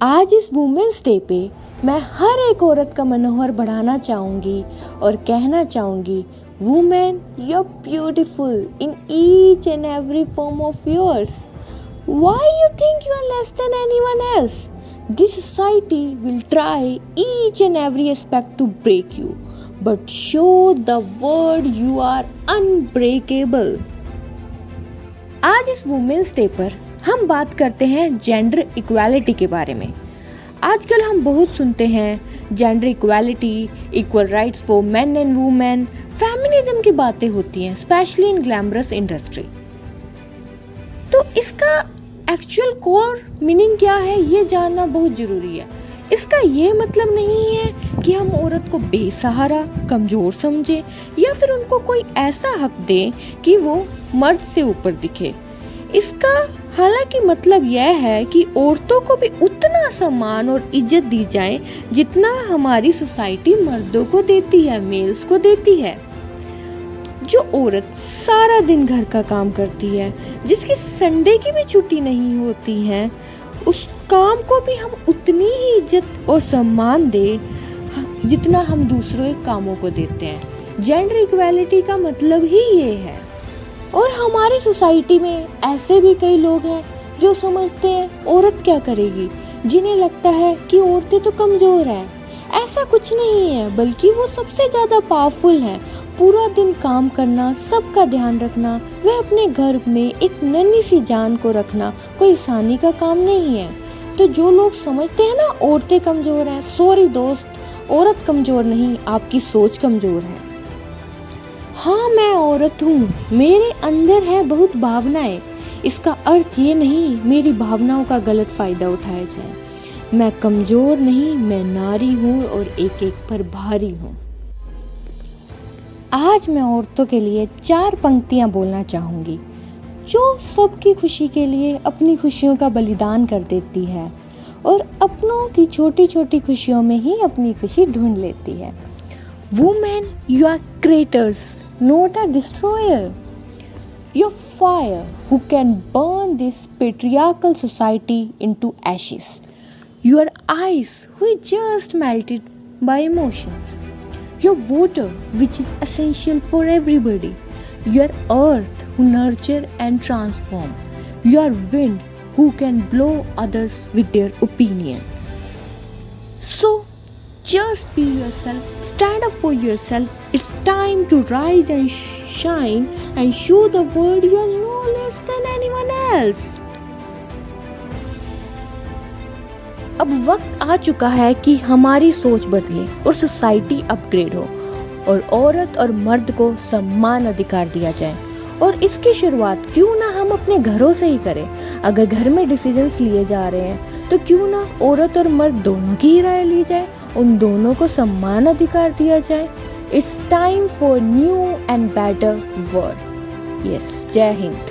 आज इस women's day पे मैं हर एक औरत का मनोहर बढ़ाना चाहूँगी और कहना चाहूँगी, women you are beautiful in each and every form of yours. Why you think you are less than anyone else? This society will try each and every aspect to break you, but show the world you are unbreakable. आज इस women's day पर हम बात करते हैं gender equality के बारे में. आजकल हम बहुत सुनते हैं gender equality, equal rights for main and women, feminism की बातें होती हैं, स्पेशली इन ग्लैमरस इंडस्ट्री. तो इसका एक्चुअल कोर मीनिंग क्या है ये जानना बहुत ज़रूरी है. इसका ये मतलब नहीं है कि हम औरत को बेसहारा, कमज़ोर समझें या फिर उनको कोई ऐसा हक दें कि वो मर्द से ऊपर दिखे. इसका हालांकि मतलब यह है कि औरतों को भी उतना सम्मान और इज्जत दी जाए जितना हमारी सोसाइटी मर्दों को देती है, मेल्स को देती है. जो औरत सारा दिन घर का काम करती है, जिसकी संडे की भी छुट्टी नहीं होती है, उस काम को भी हम उतनी ही इज्जत और सम्मान दें जितना हम दूसरों के कामों को देते हैं. जेंडर इक्वालिटी का मतलब ही ये है. और हमारी सोसाइटी में ऐसे भी कई लोग हैं जो समझते हैं औरत क्या करेगी, जिन्हें लगता है कि औरतें तो कमज़ोर हैं. ऐसा कुछ नहीं है, बल्कि वो सबसे ज़्यादा पावरफुल हैं. पूरा दिन काम करना, सबका ध्यान रखना, वह अपने घर में एक नन्ही सी जान को रखना कोई आसानी का काम नहीं है. तो जो लोग समझते हैं ना औरतें कमज़ोर हैं, सॉरी दोस्त, औरत कमज़ोर नहीं, आपकी सोच कमज़ोर है. हाँ, मैं औरत हूँ, मेरे अंदर है बहुत भावनाएं. इसका अर्थ ये नहीं मेरी भावनाओं का गलत फ़ायदा उठाया जाए. मैं कमज़ोर नहीं, मैं नारी हूँ और एक एक पर भारी हूँ. आज मैं औरतों के लिए 4 पंक्तियाँ बोलना चाहूँगी जो सबकी खुशी के लिए अपनी खुशियों का बलिदान कर देती है और अपनों की छोटी छोटी खुशियों में ही अपनी खुशी ढूंढ लेती है. Women, you are creators, not a destroyer. You're fire who can burn this patriarchal society into ashes. Your eyes who just melted by emotions. Your water which is essential for everybody. Your earth who nurture and transform. Your wind who can blow others with their opinion. So just be yourself, stand up for yourself. It's time to rise and shine and show the world you are no less than anyone else. अब वक्त आ चुका है कि हमारी सोच बदले और society upgrade हो और औरत और मर्द को समान अधिकार दिया जाए. और इसकी शुरुआत क्यों ना हम अपने घरों से ही करें. अगर घर में डिसीजंस लिए जा रहे हैं तो क्यों ना औरत और मर्द दोनों की ही राय ली जाए, उन दोनों को समान अधिकार दिया जाए. It's time for new and better world. Yes, जय हिंद.